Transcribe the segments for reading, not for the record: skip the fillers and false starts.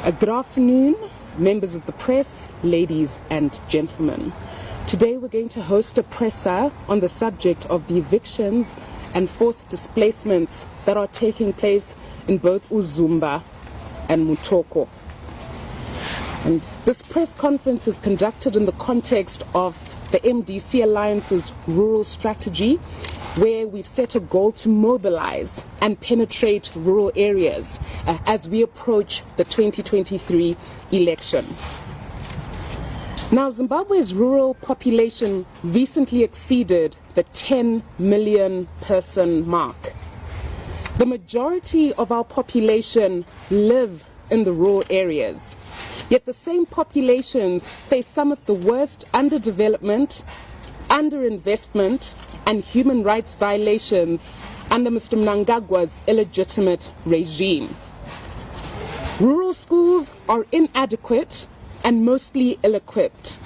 Good afternoon, members of the press, ladies and gentlemen. Today we're going to host a presser on the subject of the evictions and forced displacements that are taking place in both Uzumba and Mutoko. And this press conference is conducted in the context of the MDC Alliance's rural strategy, where we've set a goal to mobilize and penetrate rural areas as we approach the 2023 election. Now, Zimbabwe's rural population recently exceeded the 10 million person mark. The majority of our population live in the rural areas, yet the same populations face some of the worst underdevelopment, underinvestment, and human rights violations under Mr. Mnangagwa's illegitimate regime. Rural schools are inadequate and mostly ill-equipped.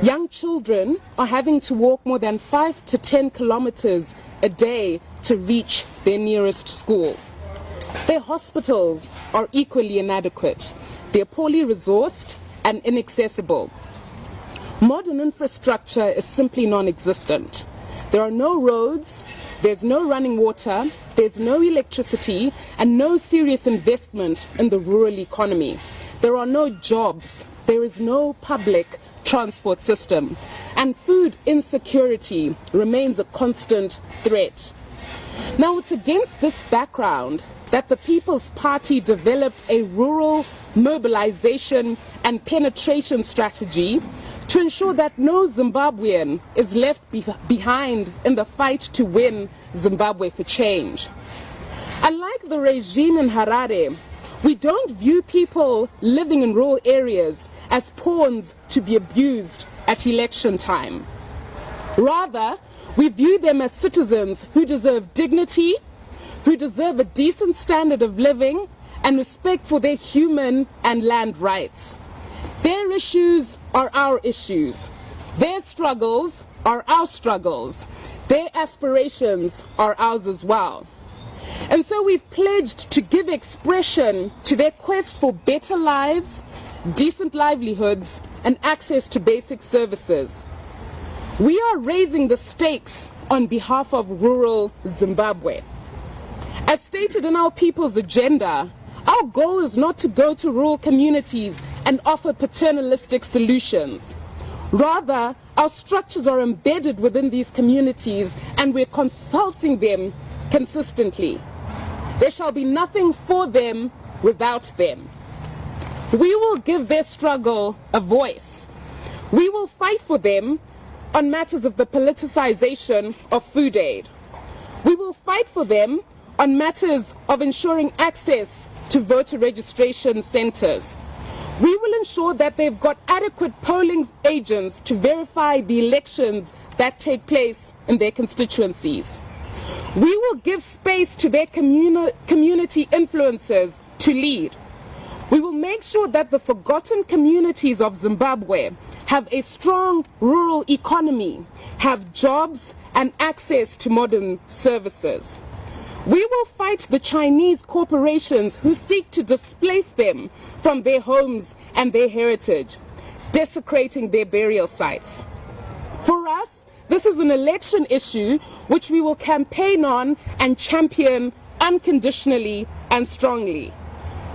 Young children are having to walk more than 5 to 10 kilometers a day to reach their nearest school. Their hospitals are equally inadequate. They are poorly resourced and inaccessible. Modern infrastructure is simply non-existent. There are no roads, there's no running water, there's no electricity, and no serious investment in the rural economy. There are no jobs, there is no public transport system, and food insecurity remains a constant threat. Now, it's against this background that the People's Party developed a rural mobilization and penetration strategy to ensure that no Zimbabwean is left behind in the fight to win Zimbabwe for change. Unlike the regime in Harare, we don't view people living in rural areas as pawns to be abused at election time. Rather, we view them as citizens who deserve dignity, who deserve a decent standard of living, and respect for their human and land rights. Their issues are our issues. Their struggles are our struggles. Their aspirations are ours as well. And so we've pledged to give expression to their quest for better lives, decent livelihoods, and access to basic services. We are raising the stakes on behalf of rural Zimbabwe. As stated in our people's agenda, our goal is not to go to rural communities and offer paternalistic solutions. Rather, our structures are embedded within these communities and we're consulting them consistently. There shall be nothing for them without them. We will give their struggle a voice. We will fight for them on matters of the politicization of food aid. We will fight for them on matters of ensuring access to voter registration centers. We will ensure that they've got adequate polling agents to verify the elections that take place in their constituencies. We will give space to their community influencers to lead. We will make sure that the forgotten communities of Zimbabwe have a strong rural economy, have jobs and access to modern services. We will fight the Chinese corporations who seek to displace them from their homes and their heritage, desecrating their burial sites. For us, this is an election issue which we will campaign on and champion unconditionally and strongly.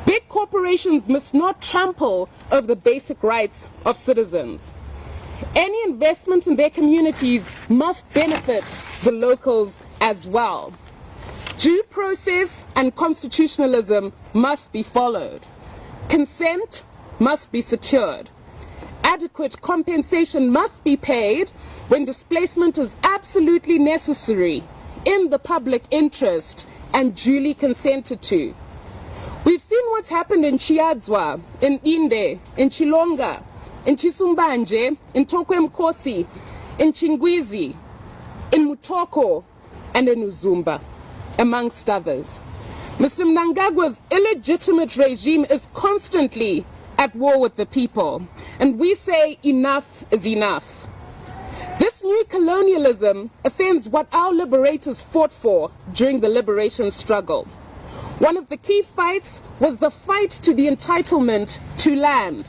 Big corporations must not trample over the basic rights of citizens. Any investment in their communities must benefit the locals as well. Due process and constitutionalism must be followed. Consent must be secured. Adequate compensation must be paid when displacement is absolutely necessary in the public interest and duly consented to. We've seen what's happened in Chiadzwa, in Inde, in Chilonga, in Chisumbanje, in Tokwemkosi, in Chingwizi, in Mutoko, and in Uzumba, amongst others. Mr. Mnangagwa's illegitimate regime is constantly at war with the people, and we say enough is enough. This new colonialism offends what our liberators fought for during the liberation struggle. One of the key fights was the fight to the entitlement to land.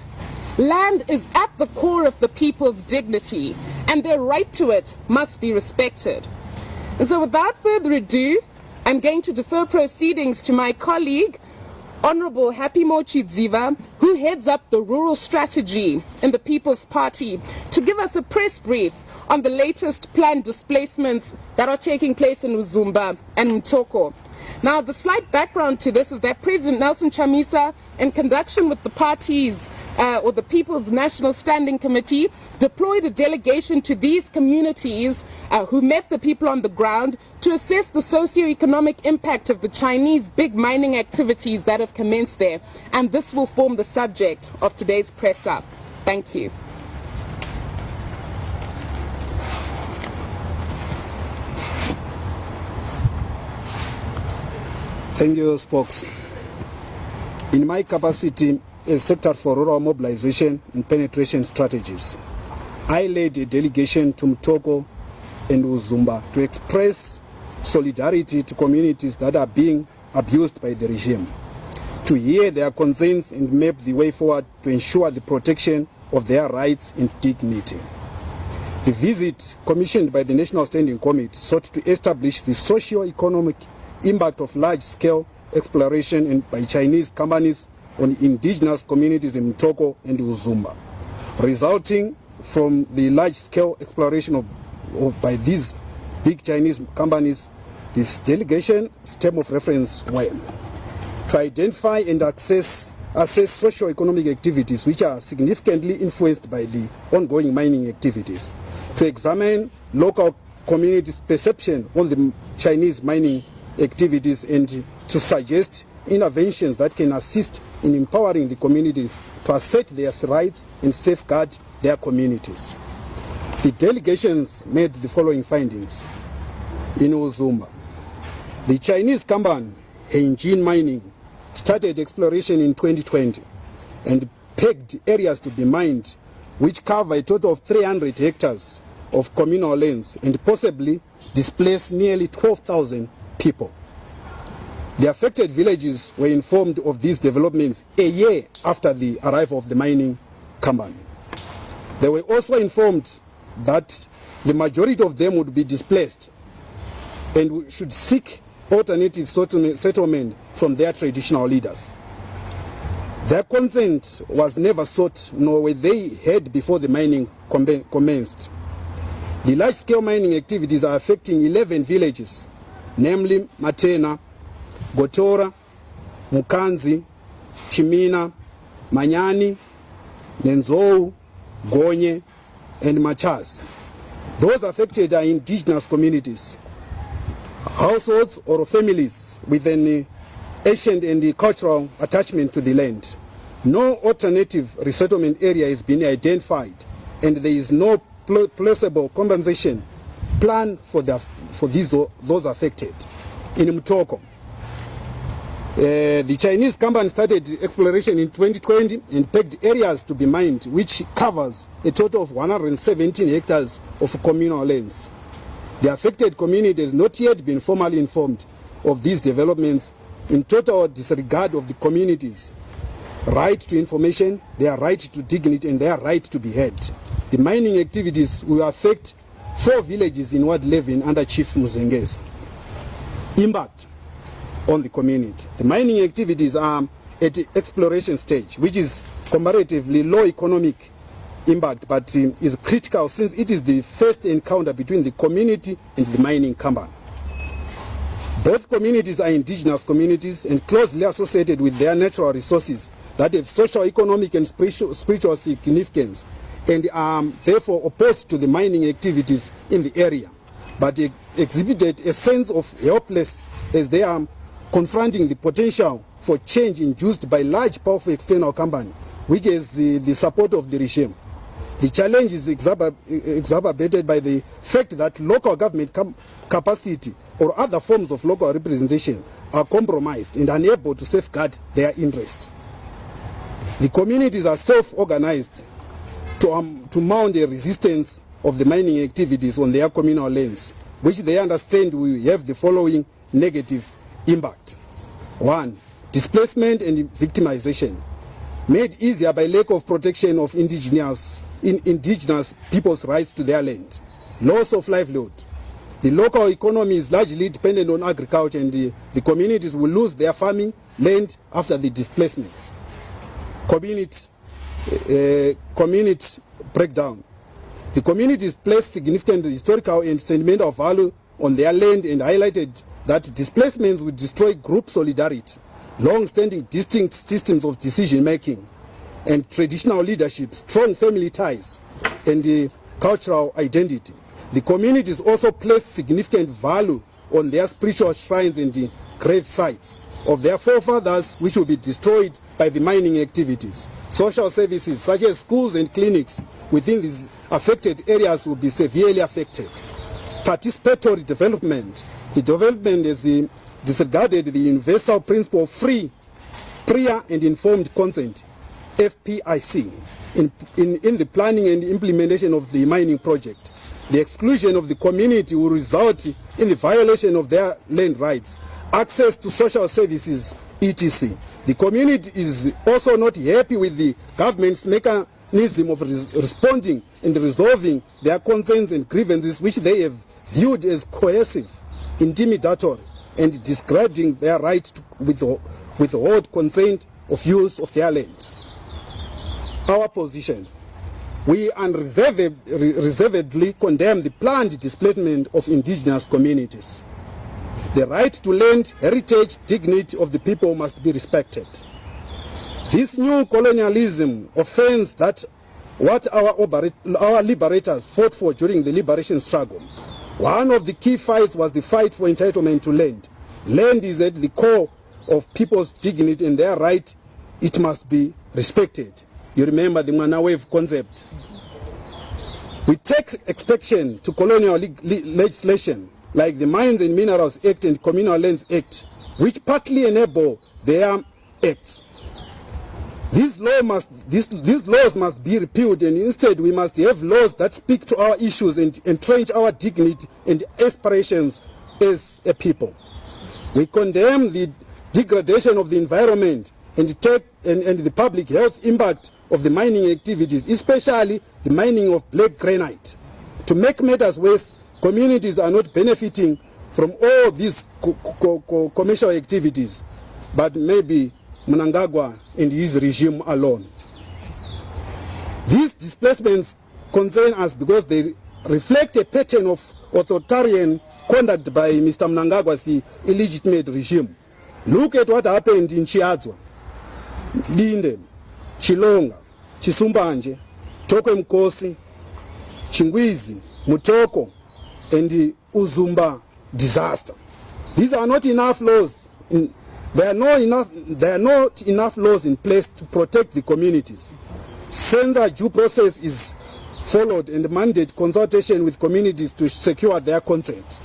Land is at the core of the people's dignity, and their right to it must be respected. And so without further ado, I'm going to defer proceedings to my colleague, Honorable Happy Mochidziva, who heads up the rural strategy in the People's Party, to give us a press brief on the latest planned displacements that are taking place in Uzumba and Mutoko. Now, the slight background to this is that President Nelson Chamisa, in conjunction with the parties or the People's National Standing Committee, deployed a delegation to these communities who met the people on the ground to assess the socio-economic impact of the Chinese big mining activities that have commenced there. And this will form the subject of today's press up. Thank you. Thank you, Spokes. In my capacity as Secretary for Rural Mobilization and Penetration Strategies, I led a delegation to Mutoko and Uzumba to express solidarity to communities that are being abused by the regime, to hear their concerns and map the way forward to ensure the protection of their rights and dignity. The visit, commissioned by the National Standing Committee, sought to establish the socio-economic impact of large-scale exploration by Chinese companies on indigenous communities in Mutoko and Uzumba. Resulting from the large-scale exploration by these big Chinese companies, this delegation's term of reference were to identify and assess socio-economic activities which are significantly influenced by the ongoing mining activities, to examine local communities' perception on the Chinese mining activities, and to suggest interventions that can assist in empowering the communities to assert their rights and safeguard their communities. The delegations made the following findings. In Uzumba, the Chinese company Hengjin Mining started exploration in 2020 and pegged areas to be mined which cover a total of 300 hectares of communal lands and possibly displace nearly 12,000 people. The affected villages were informed of these developments a year after the arrival of the mining company. They were also informed that the majority of them would be displaced and should seek alternative settlement from their traditional leaders. Their consent was never sought, nor were they heard before the mining commenced. The large-scale mining activities are affecting 11 villages, namely Matena, Gotora, Mukanzi, Chimina, Manyani, Nenzou, Gonye, and Machas. Those affected are indigenous communities, households or families with an ancient and cultural attachment to the land. No alternative resettlement area has been identified, and there is no plausible compensation plan for those affected. In Mutoko, the Chinese company started exploration in 2020 and pegged areas to be mined, which covers a total of 117 hectares of communal lands. The affected community has not yet been formally informed of these developments, in total disregard of the community's right to information, their right to dignity, and their right to be heard. The mining activities will affect 4 villages in Ward 11 under Chief Muzengeza. Impact on the community. The mining activities are at the exploration stage, which is comparatively low economic impact, but is critical since it is the first encounter between the community and the mining company. Both communities are indigenous communities and closely associated with their natural resources that have social, economic, and spiritual significance, and are therefore opposed to the mining activities in the area, but exhibited a sense of helplessness as they are confronting the potential for change induced by large, powerful external company, which is the support of the regime. The challenge is exacerbated by the fact that local government capacity or other forms of local representation are compromised and unable to safeguard their interest. The communities are self-organized to mount a resistance of the mining activities on their communal lands, which they understand will have the following negative impact. 1. Displacement and victimization, made easier by lack of protection of indigenous people's rights to their land. Loss of livelihood. The local economy is largely dependent on agriculture, and the communities will lose their farming land after the displacements. Community breakdown. The communities placed significant historical and sentimental value on their land and highlighted that displacements would destroy group solidarity, long-standing distinct systems of decision-making, and traditional leadership, strong family ties, and the cultural identity. The communities also placed significant value on their spiritual shrines and the grave sites of their forefathers, which will be destroyed by the mining activities. Social services such as schools and clinics within these affected areas will be severely affected. Participatory development. The development has disregarded the universal principle of free, prior and informed consent, FPIC, in the planning and implementation of the mining project. The exclusion of the community will result in the violation of their land rights, access to social services, etc. The community is also not happy with the government's mechanism of responding and resolving their concerns and grievances, which they have viewed as coercive, intimidatory, and discrediting their right to withhold consent of use of their land. Our position. We unreservedly condemn the planned displacement of indigenous communities. The right to land, heritage, dignity of the people must be respected. This new colonialism offends that what our liberators fought for during the liberation struggle. One of the key fights was the fight for entitlement to land. Land is at the core of people's dignity and their right. It must be respected. You remember the Manawev concept. We take exception to colonial legislation like the Mines and Minerals Act and Communal Lands Act, which partly enable their acts. These laws must be repealed, and instead we must have laws that speak to our issues and entrench our dignity and aspirations as a people. We condemn the degradation of the environment and the public health impact of the mining activities, especially the mining of black granite. To make matters worse, communities are not benefiting from all these commercial activities, but maybe Mnangagwa and his regime alone. These displacements concern us because they reflect a pattern of authoritarian conduct by Mr. Mnangagwa's illegitimate regime. Look at what happened in Chiadzwa, Linde, Chilonga, Chisumbanje, Tokwe Mkosi, Chingwizi, Mutoko, and the Uzumba disaster. These are not enough laws. There are not enough laws in place to protect the communities. Censor due process is followed and mandate consultation with communities to secure their consent.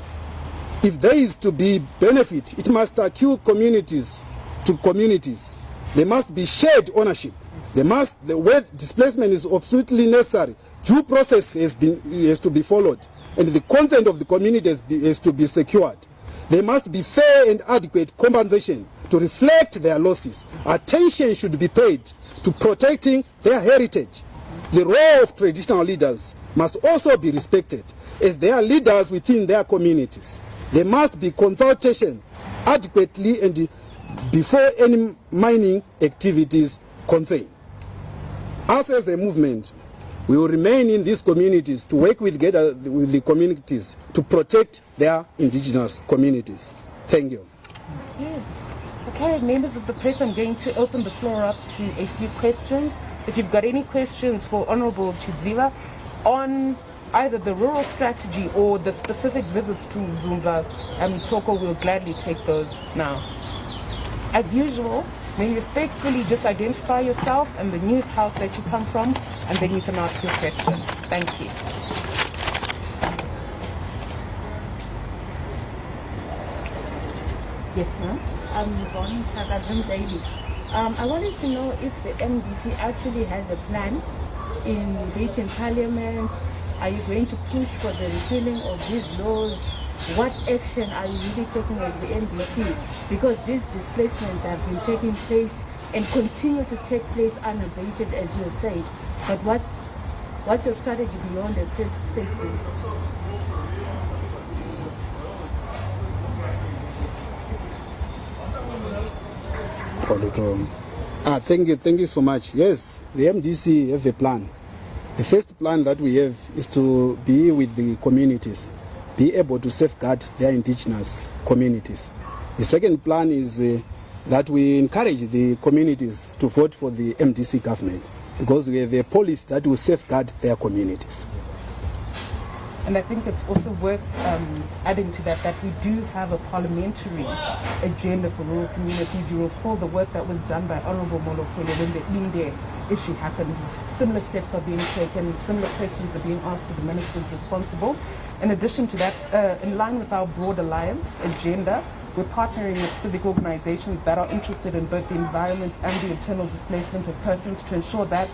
If there is to be benefit, it must accrue communities to communities. There must be shared ownership. The way displacement is absolutely necessary. Due process has to be followed, and the consent of the community has to be secured. There must be fair and adequate compensation to reflect their losses. Attention should be paid to protecting their heritage. The role of traditional leaders must also be respected as they are leaders within their communities. There must be consultation adequately and before any mining activities concern. Us as a movement, we will remain in these communities to work together with the communities to protect their indigenous communities. Thank you. Okay, members of the press, I'm going to open the floor up to a few questions. If you've got any questions for Honorable Chidziva on either the rural strategy or the specific visits to Uzumba and Mutoko, we'll gladly take those now. As usual, may you respectfully just identify yourself and the news house that you come from, and then you can ask your question. Thank you. Yes, ma'am. I'm Yvonne Tagazim Daily. I wanted to know if the MDC actually has a plan in reaching Parliament. Are you going to push for the repealing of these laws? what action are you really taking as the MDC? Because these displacements have been taking place and continue to take place unabated, as you said. But what's your strategy beyond the press statement? Thank you so much. Yes, the MDC have a plan. The first plan that we have is to be with the communities, be able to safeguard their indigenous communities. The second plan is that we encourage the communities to vote for the MDC government because we have a policy that will safeguard their communities. And I think it's also worth adding to that we do have a parliamentary agenda for rural communities. You recall the work that was done by Honorable Mutoko when the Inde issue happened. Similar steps are being taken, similar questions are being asked to the ministers responsible. In addition to that, in line with our broad alliance agenda, we're partnering with civic organizations that are interested in both the environment and the internal displacement of persons to ensure that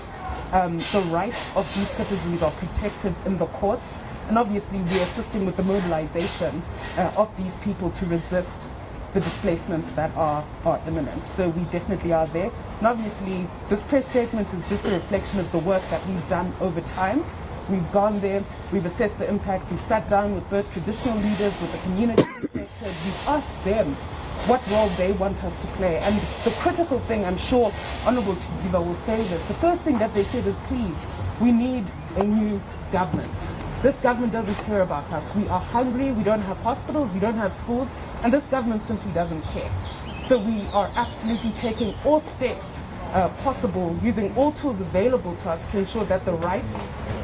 the rights of these citizens are protected in the courts. And obviously we're assisting with the mobilization of these people to resist the displacements that are imminent. So we definitely are there. And obviously this press statement is just a reflection of the work that we've done over time. We've gone there, we've assessed the impact, we've sat down with both traditional leaders, with the community sector, we've asked them what role they want us to play. And the critical thing, I'm sure Honorable Chiziva will say this, the first thing that they said is, please, we need a new government. This government doesn't care about us. We are hungry, we don't have hospitals, we don't have schools, and this government simply doesn't care. So we are absolutely taking all steps possible, using all tools available to us to ensure that the rights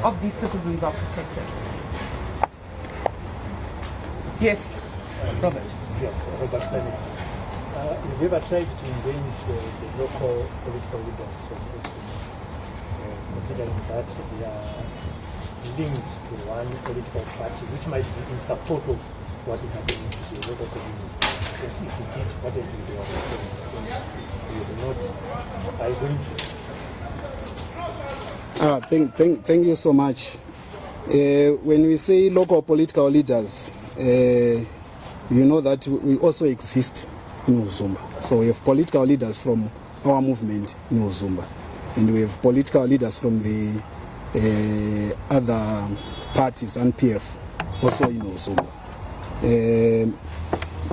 of these citizens are protected. Yes, Robert. Yes, Robert Simon. Have you ever tried to engage the local political leaders considering that they are linked to one political party, which might be in support of what is happening to the local community? Because if you did, what if you are not Thank you so much. When we say local political leaders, you know that we also exist in Uzumba. So we have political leaders from our movement in Uzumba, and we have political leaders from the other parties and PF also in Uzumba.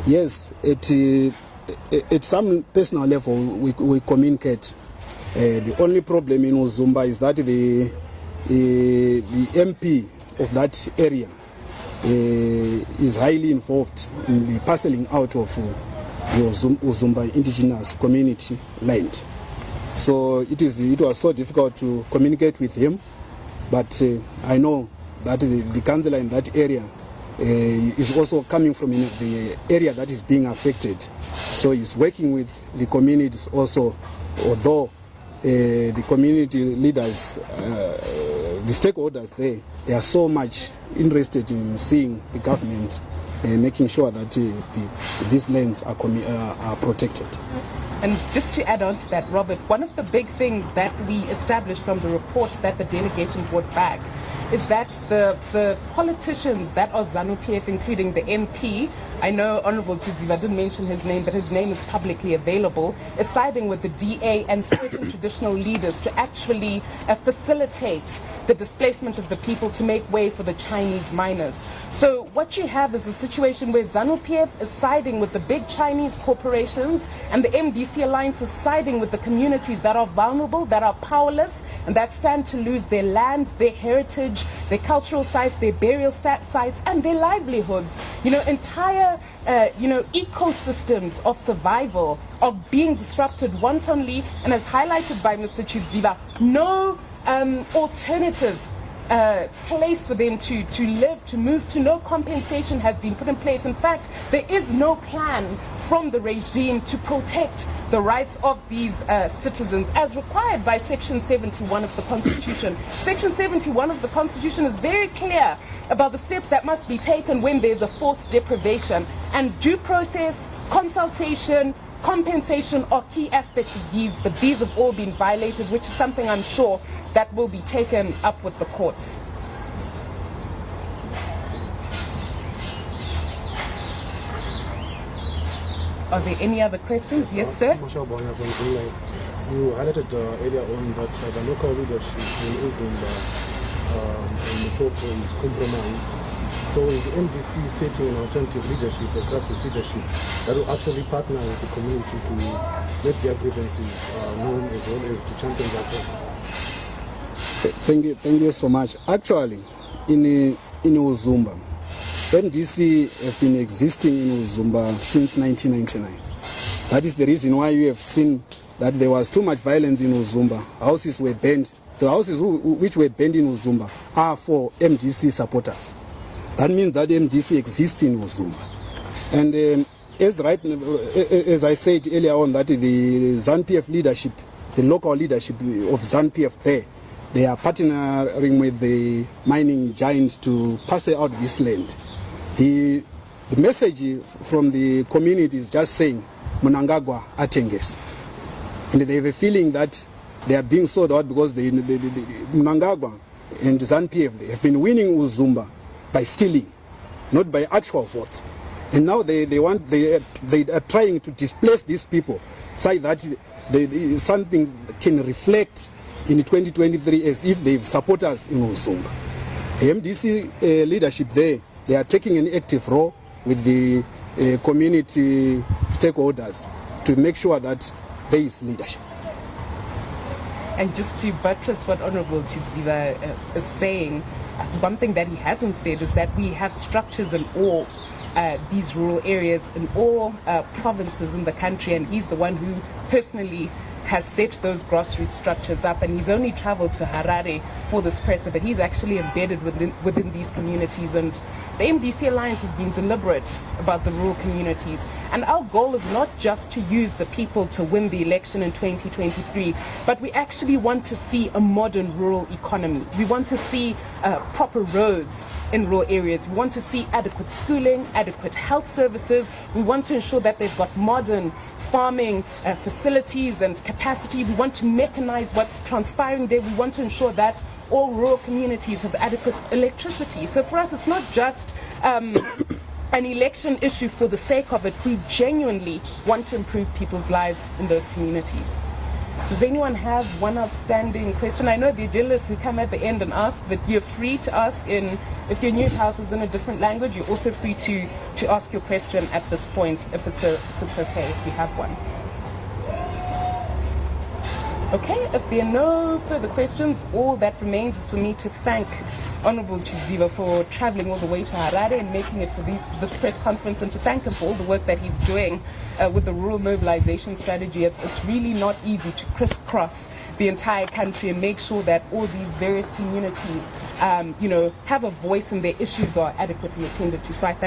Yes, at some personal level we communicate. The only problem in Uzumba is that the MP of that area is highly involved in the parceling out of the Uzumba indigenous community land. So it was so difficult to communicate with him, but I know that the councillor in that area is also coming from the area that is being affected. So he's working with the communities also, although the community leaders, the stakeholders there, they are so much interested in seeing the government making sure that these lands are protected. And just to add on to that, Robert, one of the big things that we established from the reports that the delegation brought back is that the politicians that are ZANU-PF, including the MP, I know Honorable Chiziva didn't mention his name, but his name is publicly available, is siding with the DA and certain traditional leaders to actually facilitate the displacement of the people to make way for the Chinese miners. So what you have is a situation where ZANU-PF is siding with the big Chinese corporations, and the MDC alliance is siding with the communities that are vulnerable, that are powerless, and that stand to lose their land, their heritage, their cultural sites, their burial sites, and their livelihoods. Entire ecosystems of survival are being disrupted wantonly, and as highlighted by Mr. Chiziva, no alternative place for them to live, to move to. No compensation has been put in place. In fact, there is no plan from the regime to protect the rights of these citizens as required by Section 71 of the Constitution. Section 71 of the Constitution is very clear about the steps that must be taken when there's a forced deprivation, and due process, consultation, compensation are key aspects of these, but these have all been violated, which is something I'm sure that will be taken up with the courts. Are there any other questions? Yes, sir. You highlighted earlier on that the local leadership in Uzumba and Mutoko is compromised. So is the MDC setting an alternative leadership, a grassroots leadership, that will actually partner with the community to make their grievances known as well as to champion their cause? Thank you so much. Actually, in Uzumba, MDC have been existing in Uzumba since 1999. That is the reason why you have seen that there was too much violence in Uzumba. Houses were burned. The houses which were burned in Uzumba are for MDC supporters. That means that MDC exists in Uzumba. And as I said earlier on, that the ZANU-PF leadership, the local leadership of ZANU-PF there, they are partnering with the mining giants to pass out this land. The message from the community is just saying, Munangagwa atenges. And they have a feeling that they are being sold out because the Munangagwa and ZANU-PF have been winning Uzumba by stealing, not by actual votes. And now they are trying to displace these people so that something can reflect in 2023 as if they have supporters in Uzumba. The MDC leadership there, they are taking an active role with the community stakeholders to make sure that there is leadership. And just to buttress what Honorable Chidziva is saying, one thing that he hasn't said is that we have structures in all these rural areas, in all provinces in the country, and he's the one who personally has set those grassroots structures up, and he's only traveled to Harare for this presser, but he's actually embedded within these communities. And the MDC Alliance has been deliberate about the rural communities, and our goal is not just to use the people to win the election in 2023, but we actually want to see a modern rural economy. We want to see proper roads in rural areas. We want to see adequate schooling, adequate health services. We want to ensure that they've got modern farming facilities and capacity. We want to mechanize what's transpiring there. We want to ensure that all rural communities have adequate electricity. So for us, it's not just an election issue for the sake of it. We genuinely want to improve people's lives in those communities. Does anyone have one outstanding question? I know the journalists who come at the end and ask, but you're free to ask if your news house is in a different language, you're also free to ask your question at this point, if it's okay, if you have one. Okay, if there are no further questions, all that remains is for me to thank Honorable Chidziva for traveling all the way to Harare and making it for this press conference, and to thank him for all the work that he's doing with the rural mobilization strategy. It's really not easy to crisscross the entire country and make sure that all these various communities have a voice and their issues are adequately attended to. So I thank